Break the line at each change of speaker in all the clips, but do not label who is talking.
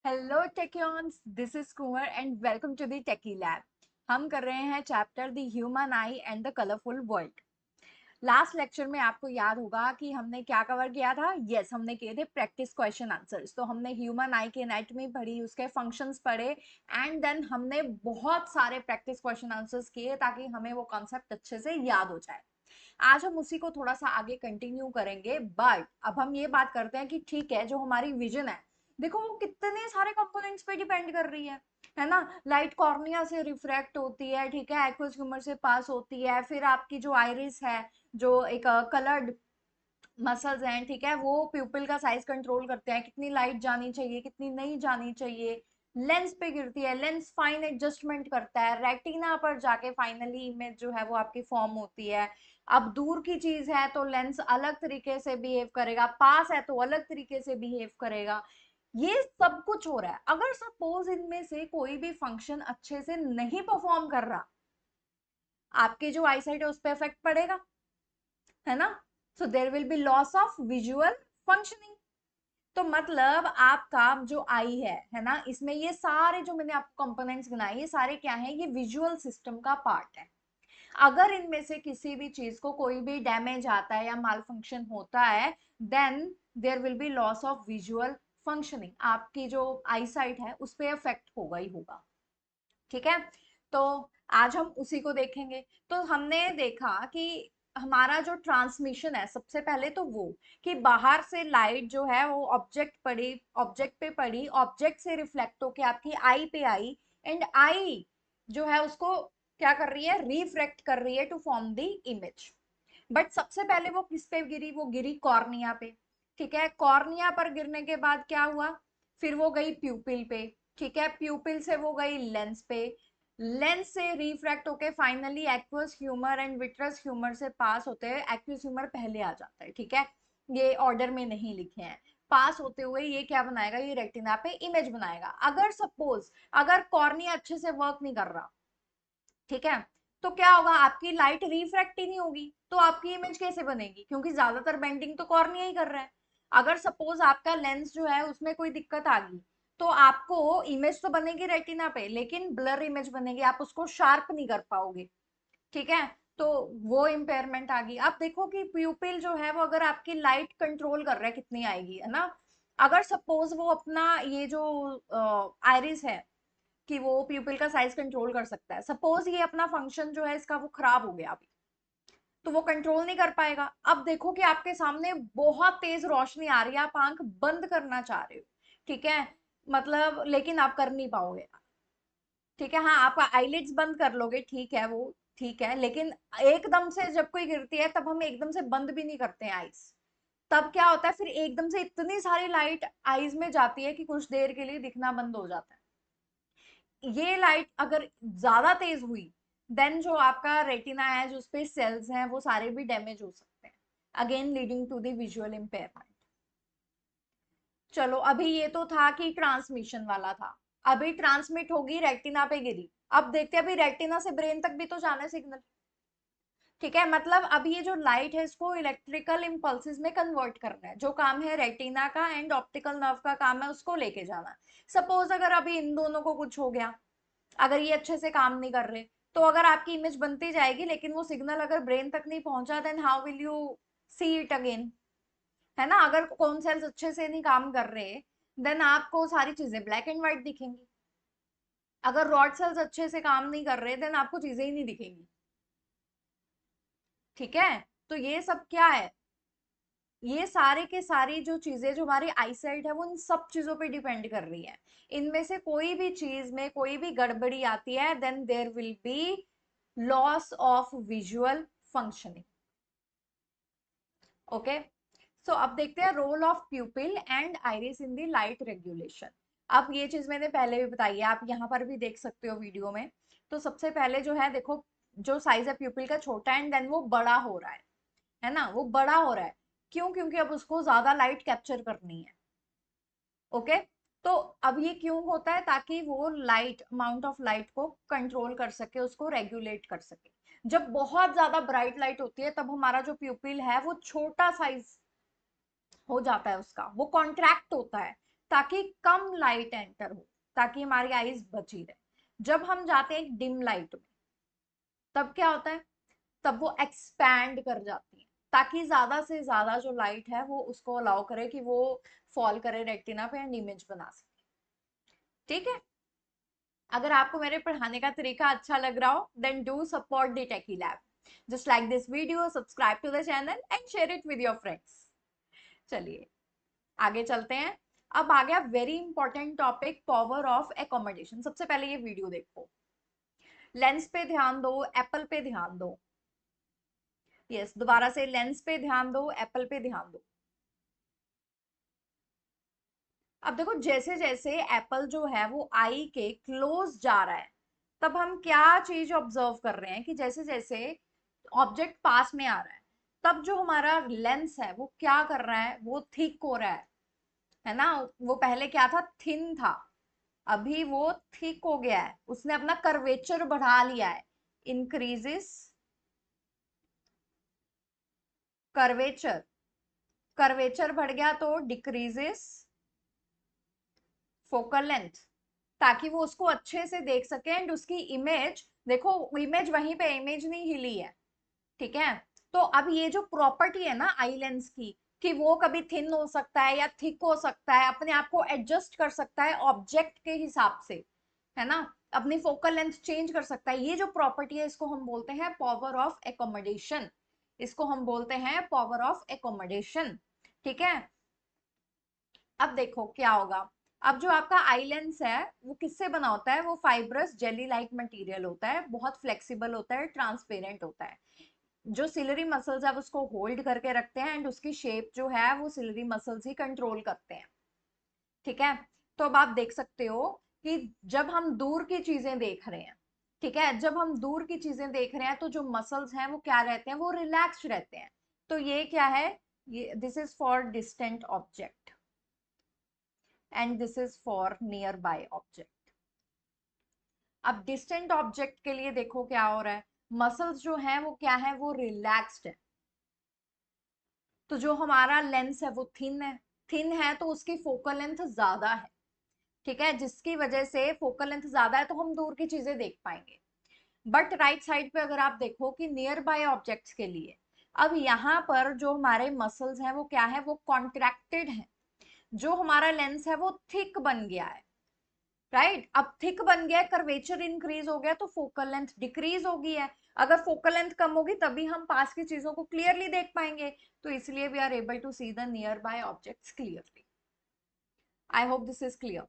Hello techians, this is Kunwar and welcome to the techy lab. हम कर रहे हैं chapter the human eye and the colourful world. Last lecture में आपको याद होगा कि हमने क्या कवर किया था। यस, हमने किए थे प्रैक्टिस क्वेश्चन आंसर्स। तो हमने ह्यूमन आई की एनाटॉमी पढ़ी, उसके फंक्शंस पढ़े एंड देन हमने बहुत सारे प्रैक्टिस क्वेश्चन आंसर्स किए ताकि हमें वो कॉन्सेप्ट अच्छे से याद हो जाए। आज हम उसी को थोड़ा सा आगे कंटिन्यू करेंगे, बट अब हम ये बात करते हैं कि ठीक है, जो हमारी विजन है, देखो वो कितने सारे कंपोनेंट्स पे डिपेंड कर रही है ना। लाइट कॉर्निया से रिफ्रैक्ट होती है, ठीक है, एक्वस ह्यूमर से पास होती है, फिर आपकी जो आइरिस है, जो एक कलर्ड मसल्स हैं, ठीक है, वो प्यूपिल का साइज कंट्रोल करते हैं, कितनी लाइट जानी चाहिए कितनी नहीं जानी चाहिए। लेंस पे गिरती है, लेंस फाइन एडजस्टमेंट करता है, रेटिना पर जाके फाइनली इमेज जो है वो आपकी फॉर्म होती है। अब दूर की चीज है तो लेंस अलग तरीके से बिहेव करेगा, पास है तो अलग तरीके से बिहेव करेगा। ये सब कुछ हो रहा है। अगर सपोज इनमें से कोई भी फंक्शन अच्छे से नहीं परफॉर्म कर रहा, आपकी जो आईसाइट है उस पर इफेक्ट पड़ेगा, है ना। So there will be loss of visual functioning. तो मतलब आपका जो आई है ना, इसमें ये सारे जो मैंने आपको कंपोनेंट्स गिनाए, ये सारे क्या है, ये विजुअल सिस्टम का पार्ट है। अगर इनमें से किसी भी चीज को कोई भी डैमेज आता है या माल फंक्शन होता है, then there will be loss of visual functioning. आपकी जो आई साइट है उस पर इफेक्ट होगा ही होगा, ठीक है। तो आज हम उसी को देखेंगे। तो हमने देखा कि हमारा जो ट्रांसमिशन है, सबसे पहले तो वो कि बाहर से लाइट जो है वो ऑब्जेक्ट पड़ी, ऑब्जेक्ट पे पड़ी, ऑब्जेक्ट से रिफ्लेक्ट होके आपकी आई पे आई, एंड आई जो है उसको क्या कर रही है, रिफ्रैक्ट कर रही है to form the image. But सबसे पहले वो किस पे गिरी, वो गिरी कॉर्निया पे, ठीक है। कॉर्निया पर गिरने के बाद क्या हुआ, फिर वो गई प्यूपिल पे, ठीक है, प्यूपिल से वो गई लेंस पे, लेंस से रिफ्रैक्ट होके finally aqueous humour and vitreous humour से पास होते हैं। एक्वस ह्यूमर पहले आ जाता है, ठीक है, ये ऑर्डर में नहीं लिखे हैं। पास होते हुए ये क्या बनाएगा, ये रेटिना पे इमेज बनाएगा। अगर सपोज अगर कॉर्निया अच्छे से वर्क नहीं कर रहा, ठीक है, तो क्या होगा, आपकी लाइट रिफ्रैक्ट ही नहीं होगी, तो आपकी इमेज कैसे बनेगी, क्योंकि ज्यादातर बेंडिंग तो कॉर्निया ही कर रहा है। अगर सपोज आपका लेंस जो है उसमें कोई दिक्कत आ गई, तो आपको इमेज तो बनेगी रेटिना पे, लेकिन ब्लर इमेज बनेगी, आप उसको शार्प नहीं कर पाओगे, ठीक है। तो वो इम्पेयरमेंट आ गई। अब देखो कि प्यूपिल जो है वो अगर आपकी लाइट कंट्रोल कर रहा है कितनी आएगी, है ना। अगर सपोज वो अपना ये जो आयरिस है कि वो प्यूपिल का साइज कंट्रोल कर सकता है, सपोज ये अपना फंक्शन जो है इसका वो खराब हो गया अभी, तो वो कंट्रोल नहीं कर पाएगा। अब देखो कि आपके सामने बहुत तेज रोशनी आ रही है, आप आंख बंद करना चाह रहे हो, ठीक है, मतलब लेकिन आप कर नहीं पाओगे, ठीक है। हाँ, आप आईलिड्स बंद कर लोगे, ठीक है, वो ठीक है, लेकिन एकदम से जब कोई गिरती है तब हम एकदम से बंद भी नहीं करते हैं आईज। तब क्या होता है, फिर एकदम से इतनी सारी लाइट आईज में जाती है कि कुछ देर के लिए दिखना बंद हो जाता है। ये लाइट अगर ज्यादा तेज हुई, देन जो आपका रेटिना है, जो उसपे सेल्स हैं, वो सारे भी डैमेज हो सकते हैं, again leading to the visual impairment. चलो, अभी ये तो था कि ट्रांसमिशन वाला था। अभी ट्रांसमिट होगी, रेटिना पे गिरी। अब देखते हैं, अभी रेटिना से ब्रेन तक भी तो जाना है सिग्नल, ठीक है। मतलब अब ये जो लाइट है इसको इलेक्ट्रिकल इम्पल्सिस में कन्वर्ट करना है, जो काम है रेटिना का एंड ऑप्टिकल नर्व का काम है उसको लेके जाना है। सपोज अगर अभी इन दोनों को कुछ हो गया, अगर ये अच्छे से काम नहीं कर रहे, तो अगर आपकी इमेज बनती जाएगी लेकिन वो सिग्नल अगर ब्रेन तक नहीं पहुंचा, then how will you see it again, है ना। अगर कौन सेल्स अच्छे से नहीं काम कर रहे, देन आपको सारी चीजें ब्लैक एंड व्हाइट दिखेंगी। अगर रॉड सेल्स अच्छे से काम नहीं कर रहे, देन आपको चीजें ही नहीं दिखेंगी, ठीक है। तो ये सब क्या है, ये सारे के सारी जो चीजें जो हमारी आईसाइट है वो इन सब चीजों पे डिपेंड कर रही है। इनमें से कोई भी चीज में कोई भी गड़बड़ी आती है, then there will be loss of visual functioning. Okay, so अब देखते हैं role of pupil and iris in the light regulation. अब ये चीज मैंने पहले भी बताई है, आप यहाँ पर भी देख सकते हो वीडियो में। तो सबसे पहले जो है देखो, जो साइज है प्यूपिल का छोटा है एंड देन वो बड़ा हो रहा है ना, वो बड़ा हो रहा है। क्यों, क्योंकि अब उसको ज्यादा लाइट कैप्चर करनी है। ओके, तो अब ये क्यों होता है, ताकि वो लाइट, अमाउंट ऑफ लाइट को कंट्रोल कर सके, उसको रेगुलेट कर सके। जब बहुत ज्यादा ब्राइट लाइट होती है तब हमारा जो प्यूपिल है वो छोटा साइज हो जाता है उसका, वो कॉन्ट्रैक्ट होता है। ताकि कम लाइट एंटर हो, ताकि हमारी आईज बची रहे। जब हम जाते हैं डिम लाइट में, तब क्या होता है, तब वो एक्सपैंड कर जाती है, ताकि ज्यादा से ज्यादा जो लाइट है वो उसको अलाउ करे कि वो फॉल करे रेटिना पे एंड इमेज बना सके। ठीक है, अगर आपको मेरे पढ़ाने का तरीका अच्छा लग रहा हो, then do support the techy Lab. Just like this video, subscribe to the channel and share it with your friends. चलिए आगे चलते हैं। अब आ गया very important topic, power of accommodation. सबसे पहले ये वीडियो देखो, लेंस पे ध्यान दो, एप्पल पे ध्यान दो। यस, दोबारा से लेंस पे ध्यान दो, एप्पल पे ध्यान दो। अब देखो, जैसे जैसे एप्पल जो है वो आई के क्लोज जा रहा है, तब हम क्या चीज ऑब्जर्व कर रहे हैं कि जैसे जैसे ऑब्जेक्ट पास में आ रहा है, तब जो हमारा लेंस है वो क्या कर रहा है, वो थिक हो रहा है ना। वो पहले क्या था, थिन था, अभी वो थिक हो गया है, उसने अपना कर्वेचर बढ़ा लिया है। इंक्रीजेस कर्वेचर, कर्वेचर बढ़ गया तो डिक्रीजेस फोकल लेंथ, ताकि वो उसको अच्छे से देख सके एंड उसकी इमेज, देखो इमेज वहीं पे, इमेज नहीं हिली है। ठीक है, तो अब ये जो प्रॉपर्टी है ना आई लेंस की, कि वो कभी थिन हो सकता है या थिक हो सकता है, अपने आप को एडजस्ट कर सकता है ऑब्जेक्ट के हिसाब से, है ना, अपनी फोकल लेंथ चेंज कर सकता है, ये जो प्रॉपर्टी है इसको हम बोलते हैं पावर ऑफ एकोमोडेशन। इसको हम बोलते हैं पावर ऑफ एकोमोडेशन। ठीक है, अब देखो क्या होगा। अब जो आपका आई लेंस है वो किससे बना होता है, वो फाइब्रस जेली लाइक मटेरियल होता है, बहुत फ्लेक्सिबल होता है, ट्रांसपेरेंट होता है। जो सिलरी मसल्स है उसको होल्ड करके रखते हैं एंड उसकी शेप जो है वो सिलरी मसल्स ही कंट्रोल करते हैं। ठीक है, तो अब आप देख सकते हो कि जब हम दूर की चीजें देख रहे हैं, ठीक है, जब हम दूर की चीजें देख रहे हैं तो जो मसल्स हैं वो क्या रहते हैं, वो रिलैक्स्ड रहते हैं। तो ये क्या है, ये this is for distant object and this is for near by object. अब डिस्टेंट ऑब्जेक्ट के लिए देखो क्या हो रहा है, मसल्स जो है वो क्या है, वो रिलैक्स्ड है। तो जो हमारा लेंस है वो थिन है, थिन है तो उसकी फोकल लेंथ ज्यादा है। ठीक है, जिसकी वजह से फोकल लेंथ ज्यादा है तो हम दूर की चीजें देख पाएंगे। बट राइट साइड पे अगर आप देखो कि नियर बाय ऑब्जेक्ट्स के लिए, अब यहाँ पर जो हमारे मसल्स हैं वो क्या है, वो कॉन्ट्रैक्टेड है। जो हमारा लेंस है वो थिक बन गया है, राइट। अब थिक बन गया है, कर्वेचर इंक्रीज हो गया, तो फोकल लेंथ डिक्रीज हो गई है। अगर फोकल लेंथ कम होगी तभी हम पास की चीजों को क्लियरली देख पाएंगे, तो इसलिए we are able to see the nearby objects clearly. I hope this is clear,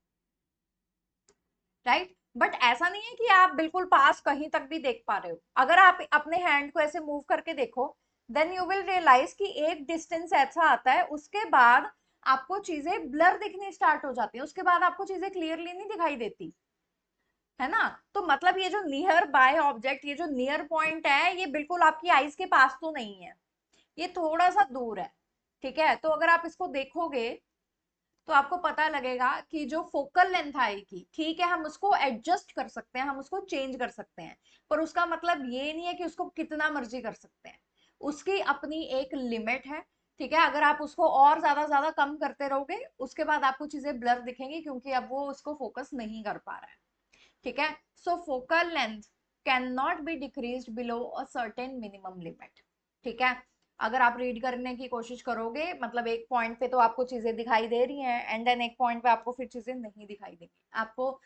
right. But ऐसा नहीं है कि आप बिल्कुल पास कहीं तक भी देख पा रहे हो। अगर आप अपने हैंड को ऐसे मूव करके देखो, देन यू विल रियलाइज कि एक डिस्टेंस ऐसा आता है, उसके बाद आपको चीजें ब्लर दिखनी स्टार्ट हो जाती है, उसके बाद आपको चीजें क्लियरली नहीं दिखाई देती, है ना। तो मतलब ये जो नियर बाय ऑब्जेक्ट, ये जो नियर पॉइंट है, ये बिल्कुल आपकी आईज के पास तो नहीं है, ये थोड़ा सा दूर है। ठीक है, तो अगर आप इसको देखोगे तो आपको पता लगेगा कि जो फोकल लेंथ आएगी, ठीक है, हम उसको एडजस्ट कर सकते हैं, हम उसको चेंज कर सकते हैं, पर उसका मतलब ये नहीं है कि उसको कितना मर्जी कर सकते हैं। उसकी अपनी एक लिमिट है। ठीक है, अगर आप उसको और ज्यादा कम करते रहोगे, उसके बाद आपको चीजें ब्लर दिखेंगी, क्योंकि अब वो उसको फोकस नहीं कर पा रहा है। ठीक है, so focal length can not be decrease below a certain minimum limit. ठीक है, अगर आप रीड करने की कोशिश करोगे, मतलब एक पॉइंट पे तो आपको चीजें दिखाई दे रही हैं एंड देन एक पॉइंट पे आपको फिर चीजें नहीं दिखाई देंगी आपको।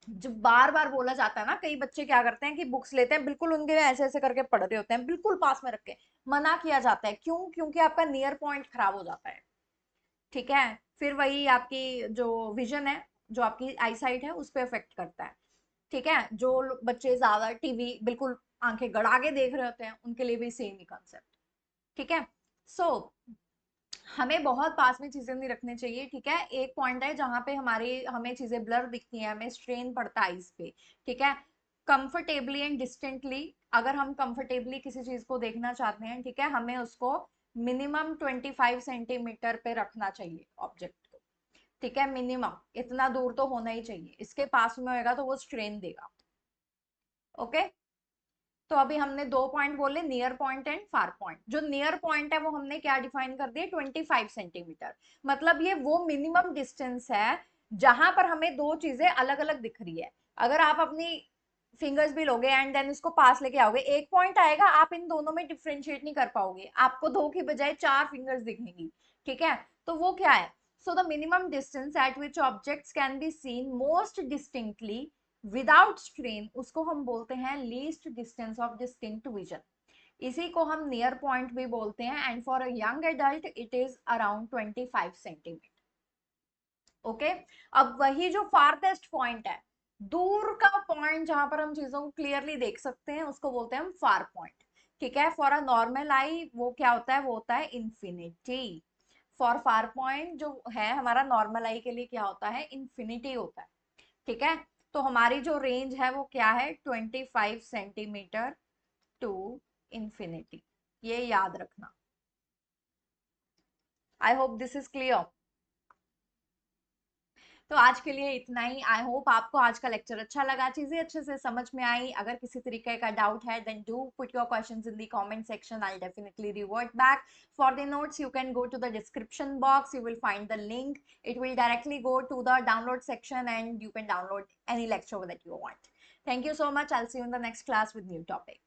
जब बार बार बोला जाता है ना, कई बच्चे क्या करते हैं कि बुक्स लेते हैं, बिल्कुल उनके ऐसे ऐसे करके पढ़ रहे होते हैं, बिल्कुल पास में रख के, मना किया जाता है, क्यों, क्योंकि आपका नियर पॉइंट खराब हो जाता है। ठीक है, फिर वही आपकी जो विजन है, जो आपकी आई साइट है, उस पर इफेक्ट करता है। ठीक है, जो बच्चे ज्यादा टीवी बिल्कुल आंखें गड़ा के देख रहे होते हैं, उनके लिए भी सेम ही कंसेप्ट। ठीक है, सो हमें बहुत पास में चीजें नहीं रखनी चाहिए। ठीक है, एक पॉइंट है जहां पे हमारी हमें चीजें ब्लर दिखती हैं, हमें स्ट्रेन पड़ता है आईज पे। ठीक है, कंफर्टेबली एंड डिस्टेंटली, अगर हम कंफर्टेबली किसी चीज को देखना चाहते हैं, ठीक है, हमें उसको मिनिमम 25 सेंटीमीटर पे रखना चाहिए ऑब्जेक्ट को। ठीक है, मिनिमम इतना दूर तो होना ही चाहिए, इसके पास में होगा तो वो स्ट्रेन देगा। ओके, तो अभी हमने 2 पॉइंट बोले, near point and far point. जो नियर पॉइंट है वो हमने क्या डिफाइन कर दिया, 25 सेंटीमीटर। मतलब ये वो मिनिमम डिस्टेंस है जहां पर हमें दो चीजें अलग अलग दिख रही है। अगर आप अपनी फिंगर्स भी लोगे एंड देन इसको पास लेके आओगे, एक पॉइंट आएगा, आप इन दोनों में डिफ्रेंशिएट नहीं कर पाओगे, आपको दो की बजाय चार फिंगर्स दिखेंगी। ठीक है, तो वो क्या है, so the minimum distance eight which objects can be seen most distinctly without strain, उसको हम बोलते हैं least distance of distinct vision. इसी को हम नियर पॉइंट भी बोलते हैं, and for a young adult it is around 25 centimetre. Okay, अब वही जो फारदेस्ट पॉइंट है, दूर का पॉइंट जहां पर हम चीजों को क्लियरली देख सकते हैं, उसको बोलते हैं हम फार पॉइंट। ठीक है, फॉर अ नॉर्मल आई वो क्या होता है, वो होता है इंफिनिटी। फॉर फार पॉइंट जो है हमारा नॉर्मल आई के लिए क्या होता है, इंफिनिटी होता है। ठीक है, तो हमारी जो रेंज है वो क्या है, 25 सेंटीमीटर टू इंफिनिटी, ये याद रखना। आई होप दिस इज क्लियर। तो आज के लिए इतना ही। आई होप आपको आज का लेक्चर अच्छा लगा, चीजें अच्छे से समझ में आई। अगर किसी तरीके का डाउट है then do put your questions in the comment section, I definitely revert back. For the notes you can go to the description box, you will find the link, it will directly go to the download section and you can download any lecture that you want. Thank you so much. I'll see you in the next class with new topic.